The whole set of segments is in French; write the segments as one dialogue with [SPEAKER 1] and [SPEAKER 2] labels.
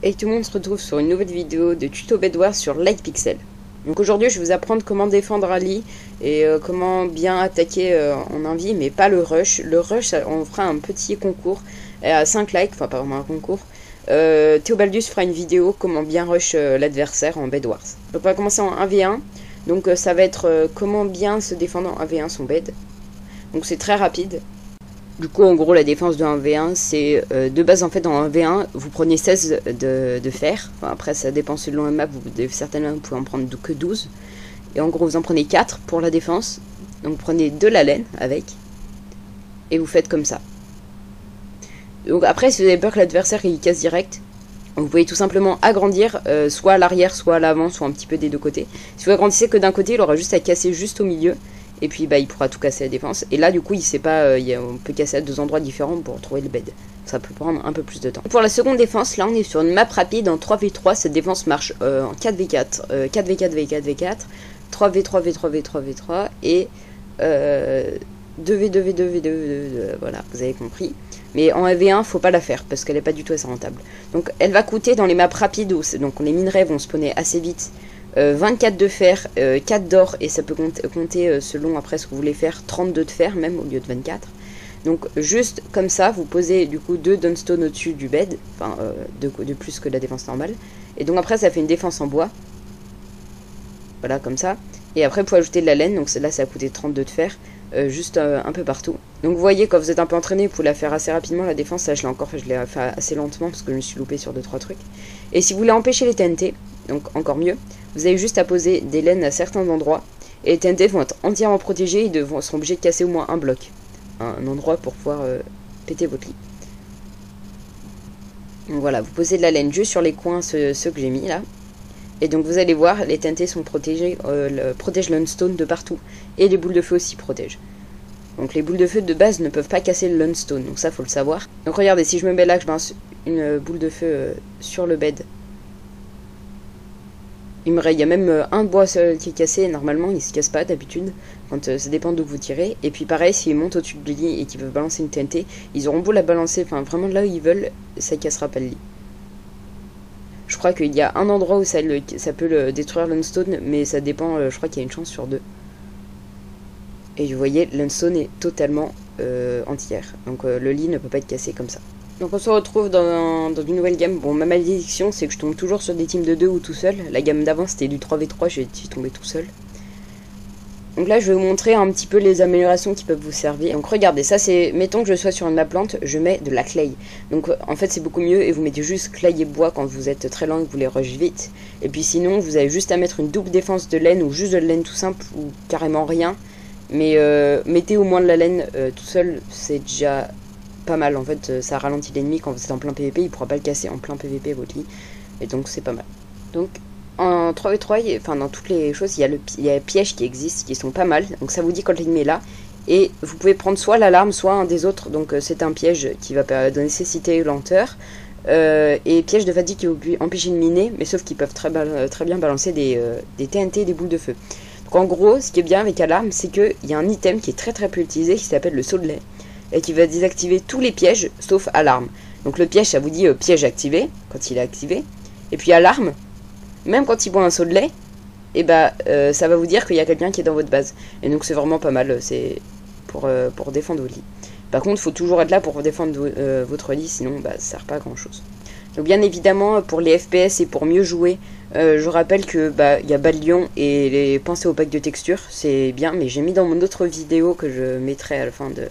[SPEAKER 1] Et tout le monde se retrouve sur une nouvelle vidéo de tuto Bedwars sur Lightpixel. Donc aujourd'hui je vais vous apprendre comment défendre Ali et comment bien attaquer en 1v, mais pas le rush. Le rush on fera un petit concours à 5 likes, enfin pas vraiment un concours. Theobaldus fera une vidéo comment bien rush l'adversaire en Bedwars. Donc on va commencer en 1v1. Donc ça va être comment bien se défendre en 1v1 son bed. Donc c'est très rapide. Du coup, en gros, la défense de 1v1, c'est de base, en fait, dans 1v1, vous prenez 16 de fer. Enfin, après, ça dépend selon la map, certainement, vous pouvez en prendre que 12. Et en gros, vous en prenez 4 pour la défense. Donc, vous prenez de la laine avec. Et vous faites comme ça. Donc, après, si vous avez peur que l'adversaire il casse direct, vous pouvez tout simplement agrandir, soit à l'arrière, soit à l'avant, soit un petit peu des deux côtés. Si vous agrandissez que d'un côté, il aura juste à casser juste au milieu. Et puis bah, il pourra tout casser à la défense. Et là du coup il sait pas, on peut casser à 2 endroits différents pour trouver le bed. Ça peut prendre un peu plus de temps. Pour la seconde défense, là on est sur une map rapide en 3v3. Cette défense marche en 4v4, 4v4, v4, v4, 3v3, v3, v3, v3 et 2v2, v2, v2, voilà, vous avez compris. Mais en AV1, faut pas la faire parce qu'elle est pas du tout assez rentable. Donc elle va coûter dans les maps rapides où donc les minerais vont spawner assez vite. 24 de fer, 4 d'or, et ça peut compter selon après ce que vous voulez faire, 32 de fer même au lieu de 24. Donc juste comme ça, vous posez du coup 2 dunstone au-dessus du bed, enfin de plus que la défense normale. Et donc après ça fait une défense en bois. Voilà comme ça. Et après vous pouvez ajouter de la laine, donc là ça a coûté 32 de fer, juste un peu partout. Donc vous voyez quand vous êtes un peu entraîné, vous pouvez la faire assez rapidement la défense. Là je l'ai encore fait, je l'ai fait assez lentement parce que je me suis loupé sur 2-3 trucs. Et si vous voulez empêcher les TNT, donc encore mieux, vous avez juste à poser des laines à certains endroits. Et les TNT vont être entièrement protégés, ils seront obligés de casser au moins un bloc. Un endroit pour pouvoir péter votre lit. Donc voilà, vous posez de la laine juste sur les coins, ceux que j'ai mis là. Et donc vous allez voir, les TNT sont protégés, protègent l'unstone de partout. Et les boules de feu aussi protègent. Donc les boules de feu de base ne peuvent pas casser le l'unstone, donc ça faut le savoir. Donc regardez, si je me mets là, que je balance une boule de feu sur le bed. Il y a même un bois seul qui est cassé, normalement il se casse pas d'habitude, quand ça dépend d'où vous tirez. Et puis pareil, s'ils montent au-dessus du lit et qu'ils veulent balancer une TNT, ils auront beau la balancer, enfin vraiment là où ils veulent, ça cassera pas le lit. Je crois qu'il y a un endroit où ça peut détruire l'unstone, mais ça dépend, je crois qu'il y a une chance sur 2. Et vous voyez, l'unstone est totalement entière, donc le lit ne peut pas être cassé comme ça. Donc on se retrouve dans une nouvelle gamme. Bon, ma malédiction c'est que je tombe toujours sur des teams de 2 ou tout seul. La gamme d'avant c'était du 3v3, je suis tombé tout seul. Donc là je vais vous montrer un petit peu les améliorations qui peuvent vous servir. Donc regardez, ça c'est, mettons que je sois sur une map plante, je mets de la clay. Donc en fait c'est beaucoup mieux et vous mettez juste clay et bois quand vous êtes très lent et que vous les rush vite. Et puis sinon vous avez juste à mettre une double défense de laine ou juste de la laine tout simple ou carrément rien. Mais mettez au moins de la laine tout seul, c'est déjà pas mal. En fait ça ralentit l'ennemi quand vous êtes en plein PVP, il pourra pas le casser en plein PVP votre lit. Et donc c'est pas mal. Donc en 3v3, enfin dans toutes les choses, il y a les pièges qui existent, qui sont pas mal. Donc ça vous dit quand l'ennemi est là. Et vous pouvez prendre soit l'alarme, soit un des autres. Donc c'est un piège qui va nécessiter lenteur. Et piège de fatigue qui va empêcher de miner. Mais sauf qu'ils peuvent très bien balancer des TNT et des boules de feu. Donc en gros, ce qui est bien avec alarme, c'est qu'il y a un item qui est très peu utilisé, qui s'appelle le saut de lait. Et qui va désactiver tous les pièges, sauf alarme. Donc le piège, ça vous dit piège activé, quand il est activé. Et puis alarme, même quand il boit un seau de lait, et bah ça va vous dire qu'il y a quelqu'un qui est dans votre base. Et donc c'est vraiment pas mal, c'est pour défendre votre lit. Par contre, il faut toujours être là pour défendre votre lit, sinon bah, ça sert pas à grand chose. Donc bien évidemment, pour les FPS et pour mieux jouer, je rappelle que bah, y a Balion et pensez au pack de textures, c'est bien, mais j'ai mis dans mon autre vidéo que je mettrai à la fin de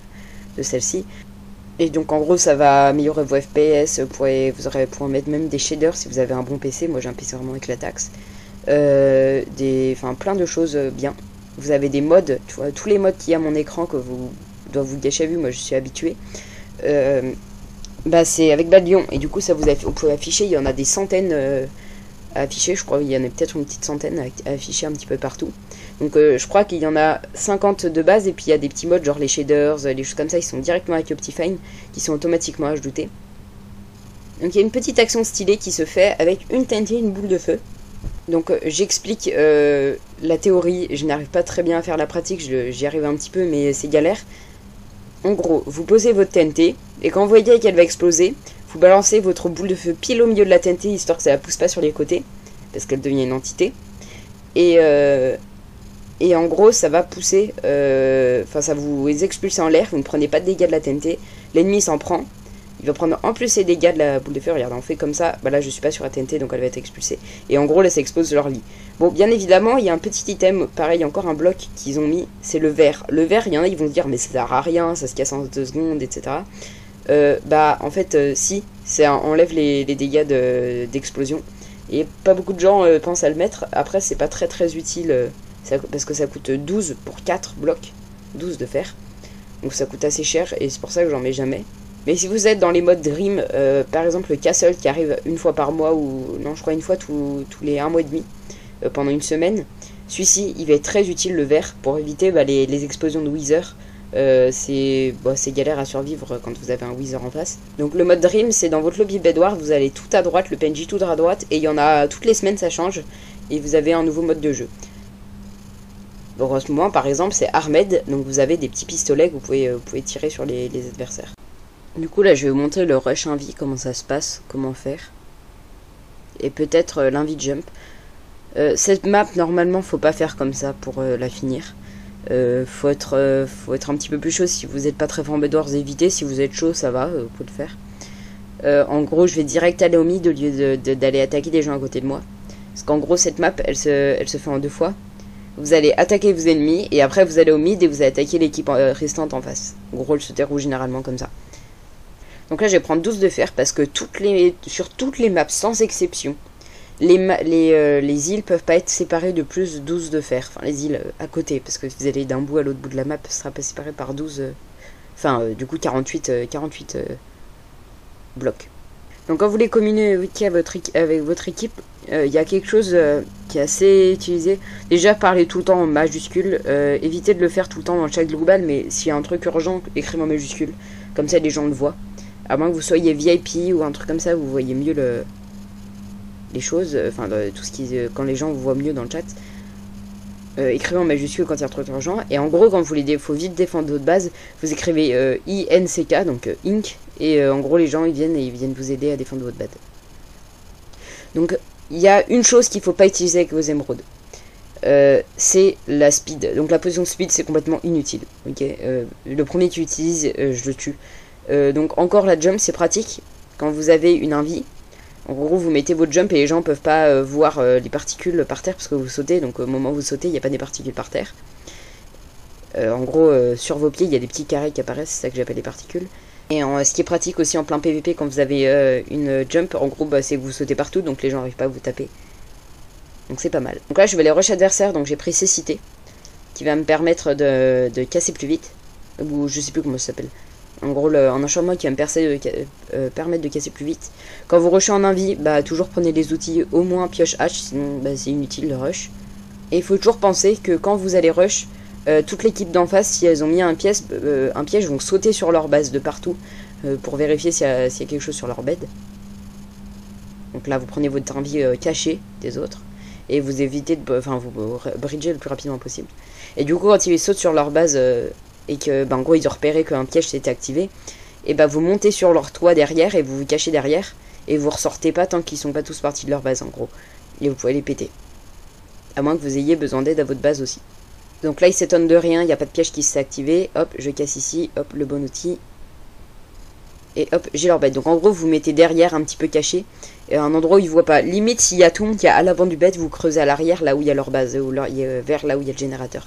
[SPEAKER 1] celle-ci. Et donc en gros ça va améliorer vos FPS, vous pourrez mettre même des shaders si vous avez un bon PC. Moi j'ai un PC vraiment avec la taxe. Enfin plein de choses bien. Vous avez des modes, tu vois, tous les modes qu'il y a à mon écran que vous doivent vous gâcher à vue, moi je suis habitué. Bah c'est avec Balion et du coup ça vous pouvez afficher, il y en a des centaines à afficher, je crois il y en a peut-être une petite centaine à afficher un petit peu partout. Donc je crois qu'il y en a 50 de base et puis il y a des petits modes genre les shaders, les choses comme ça, ils sont directement avec Optifine, qui sont automatiquement ajoutés. Donc il y a une petite action stylée qui se fait avec une TNT et une boule de feu. Donc j'explique la théorie, je n'arrive pas très bien à faire la pratique, j'y arrive un petit peu mais c'est galère. En gros, vous posez votre TNT et quand vous voyez qu'elle va exploser, vous vous balancez votre boule de feu pile au milieu de la TNT, histoire que ça la pousse pas sur les côtés, parce qu'elle devient une entité. Et en gros, ça va pousser, enfin ça vous expulse en l'air, vous ne prenez pas de dégâts de la TNT, l'ennemi s'en prend, il va prendre en plus les dégâts de la boule de feu, regardez, on fait comme ça, bah là je suis pas sur la TNT donc elle va être expulsée. Et en gros là ça expose leur lit. Bon, bien évidemment, il y a un petit item, pareil, encore un bloc qu'ils ont mis, c'est le verre. Le verre, il y en a, ils vont se dire, mais ça sert à rien, ça se casse en 2 secondes, etc. Bah en fait, si, ça enlève les dégâts d'explosion. Et pas beaucoup de gens pensent à le mettre, après c'est pas très utile. Parce que ça coûte 12 pour 4 blocs, 12 de fer. Donc ça coûte assez cher et c'est pour ça que j'en mets jamais. Mais si vous êtes dans les modes Dream, par exemple le Castle qui arrive une fois par mois, ou non je crois une fois tous les 1 mois et demi, pendant une semaine, celui-ci il va être très utile le verre pour éviter les explosions de Wither. C'est galère à survivre quand vous avez un Wither en face. Donc le mode Dream c'est dans votre lobby Bedwars, vous allez tout à droite, le PNJ tout à droite, et il y en a toutes les semaines ça change, et vous avez un nouveau mode de jeu. Donc en ce moment par exemple c'est Armed, donc vous avez des petits pistolets que vous pouvez tirer sur les adversaires. Du coup là je vais vous montrer le rush invie, comment ça se passe, comment faire. Et peut-être l'invie jump. Cette map normalement faut pas faire comme ça pour la finir. Faut être un petit peu plus chaud. Si vous n'êtes pas très fort en Bedwars, évitez. Si vous êtes chaud ça va, vous pouvez le faire. En gros je vais direct aller au mid au lieu d'aller attaquer des gens à côté de moi. Parce qu'en gros cette map elle se fait en 2 fois. Vous allez attaquer vos ennemis, et après vous allez au mid et vous allez attaquer l'équipe restante en face. En gros, elle se déroule généralement comme ça. Donc là, je vais prendre 12 de fer, parce que sur toutes les maps, sans exception, les îles peuvent pas être séparées de plus de 12 de fer. Enfin, les îles à côté, parce que si vous allez d'un bout à l'autre bout de la map, ce sera pas séparé par 12... du coup, 48 blocs. Donc quand vous voulez communiquer avec votre équipe, il y a quelque chose qui est assez utilisé. Déjà, parlez tout le temps en majuscule. Évitez de le faire tout le temps dans le chat global, mais s'il y a un truc urgent, écrivez en majuscule. Comme ça, les gens le voient. À moins que vous soyez VIP ou un truc comme ça, vous voyez mieux les choses. Enfin, tout ce qui, quand les gens vous voient mieux dans le chat. Écrivez en majuscule quand il y a un truc urgent. Et en gros, quand vous faut vite défendre votre base, vous écrivez INCK, donc Inc. Et en gros, les gens ils viennent vous aider à défendre votre base. Donc, il y a une chose qu'il ne faut pas utiliser avec vos émeraudes. C'est la speed. Donc la position de speed c'est complètement inutile. Okay, le premier que tu utilises, je le tue. Donc encore la jump c'est pratique quand vous avez une invie. En gros vous mettez votre jump et les gens peuvent pas voir les particules par terre parce que vous sautez. Donc au moment où vous sautez il n'y a pas des particules par terre. En gros sur vos pieds il y a des petits carrés qui apparaissent, c'est ça que j'appelle les particules. Et ce qui est pratique aussi en plein PVP quand vous avez une jump, en gros c'est que vous sautez partout donc les gens n'arrivent pas à vous taper. Donc c'est pas mal. Donc là je vais aller rush adversaire, donc j'ai pris cécité qui va me permettre de casser plus vite. Ou je sais plus comment ça s'appelle. En gros un enchantement qui va me permettre de casser plus vite. Quand vous rushez en invie, bah toujours prenez les outils au moins pioche hache, sinon bah, c'est inutile le rush. Et il faut toujours penser que quand vous allez rush, toute l'équipe d'en face, si elles ont mis un piège, vont sauter sur leur base de partout pour vérifier s'il y a quelque chose sur leur bed. Donc là vous prenez votre invie cachée des autres. Et vous évitez vous bridgez le plus rapidement possible. Et du coup, quand ils sautent sur leur base et que, en gros, ils ont repéré qu'un piège s'était activé, et vous montez sur leur toit derrière et vous vous cachez derrière et vous ressortez pas tant qu'ils sont pas tous partis de leur base, en gros. Et vous pouvez les péter. À moins que vous ayez besoin d'aide à votre base aussi. Donc là, ils s'étonnent de rien, il n'y a pas de piège qui s'est activé. Hop, je casse ici, hop, le bon outil. Et hop, j'ai leur bed. Donc en gros, vous mettez derrière un petit peu caché. Et un endroit où ils ne voient pas. Limite, s'il y a tout le monde qui est à l'avant du bed, vous creusez à l'arrière, là où il y a leur base. Ou vers là où il y a le générateur.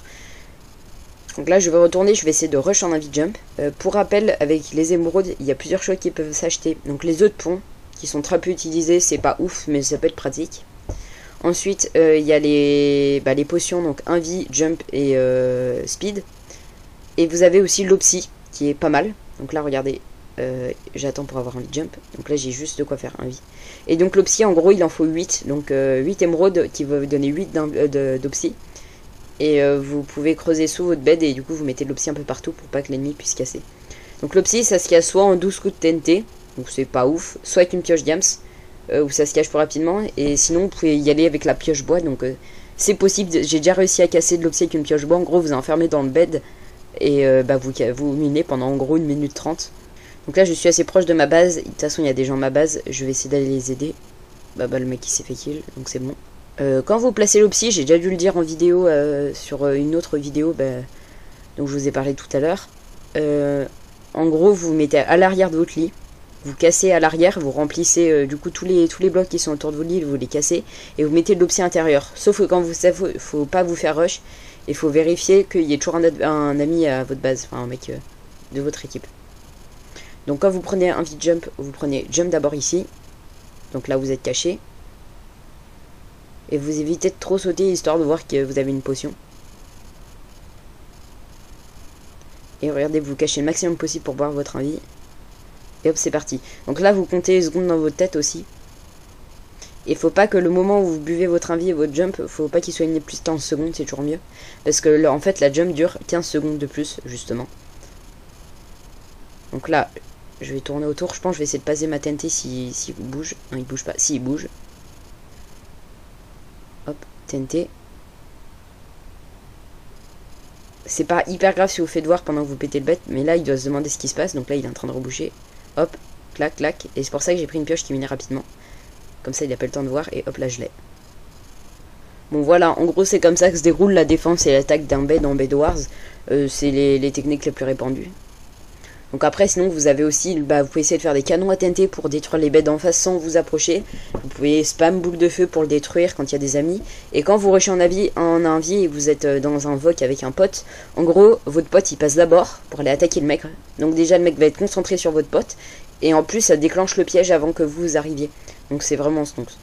[SPEAKER 1] Donc là, je vais retourner, je vais essayer de rush en invie jump. Pour rappel, avec les émeraudes, il y a plusieurs choses qui peuvent s'acheter. Donc les œufs de pont, qui sont très peu utilisés, c'est pas ouf, mais ça peut être pratique. Ensuite, il y a les potions, donc invie, jump et speed. Et vous avez aussi l'opsy, qui est pas mal. Donc là, regardez. J'attends pour avoir un jump. Donc là j'ai juste de quoi faire un vie. Et donc l'opsy en gros il en faut 8. Donc 8 émeraudes qui vont vous donner 8 d'opsy. Et vous pouvez creuser sous votre bed et du coup vous mettez de l'opsy un peu partout pour pas que l'ennemi puisse casser. Donc l'opsy ça se casse soit en 12 coups de TNT. Donc c'est pas ouf. Soit avec une pioche diams. Où ça se cache plus rapidement. Et sinon vous pouvez y aller avec la pioche bois. Donc c'est possible. J'ai déjà réussi à casser de l'opsy avec une pioche bois. En gros vous enfermez dans le bed. Et vous minez pendant en gros 1 minute 30. Donc là je suis assez proche de ma base. De toute façon il y a des gens à ma base. Je vais essayer d'aller les aider. Bah le mec il s'est fait kill. Donc c'est bon. Quand vous placez l'opsie, j'ai déjà dû le dire en vidéo sur une autre vidéo dont je vous ai parlé tout à l'heure. En gros vous mettez à l'arrière de votre lit. Vous cassez à l'arrière, vous remplissez du coup tous les blocs qui sont autour de votre lit, vous les cassez et vous mettez de l'opsie intérieur. Sauf que quand vous savez, faut pas vous faire rush, il faut vérifier qu'il y ait toujours un ami à votre base, enfin un mec de votre équipe. Donc quand vous prenez un vide jump, vous prenez jump d'abord ici, donc là vous êtes caché. Et vous évitez de trop sauter histoire de voir que vous avez une potion. Et regardez, vous cachez le maximum possible pour boire votre envie. Et hop, c'est parti. Donc là, vous comptez les secondes dans votre tête aussi. Et faut pas que le moment où vous buvez votre envie et votre jump, faut pas qu'il soit une plus de 15 secondes, c'est toujours mieux. Parce que là, en fait, la jump dure 15 secondes de plus, justement. Donc là, je vais tourner autour. Je pense que je vais essayer de passer ma TNT s'il bouge. Non, il bouge pas. Si, il bouge. Hop, TNT. C'est pas hyper grave si vous faites voir pendant que vous pétez le bête, mais là, il doit se demander ce qui se passe. Donc là, il est en train de reboucher. Hop, clac, clac. Et c'est pour ça que j'ai pris une pioche qui minait rapidement. Comme ça, il n'a pas le temps de voir. Et hop, là, je l'ai. Bon, voilà. En gros, c'est comme ça que se déroule la défense et l'attaque d'un bed dans Bed Wars. C'est les techniques les plus répandues. Donc après, sinon, vous avez aussi... vous pouvez essayer de faire des canons à TNT pour détruire les beds en face sans vous approcher. Vous pouvez spam boule de feu pour le détruire quand il y a des amis. Et quand vous rushez en envie et vous êtes dans un voc avec un pote, en gros, votre pote, il passe d'abord pour aller attaquer le mec. Donc déjà, le mec va être concentré sur votre pote. Et en plus, ça déclenche le piège avant que vous arriviez. Donc c'est vraiment stonks.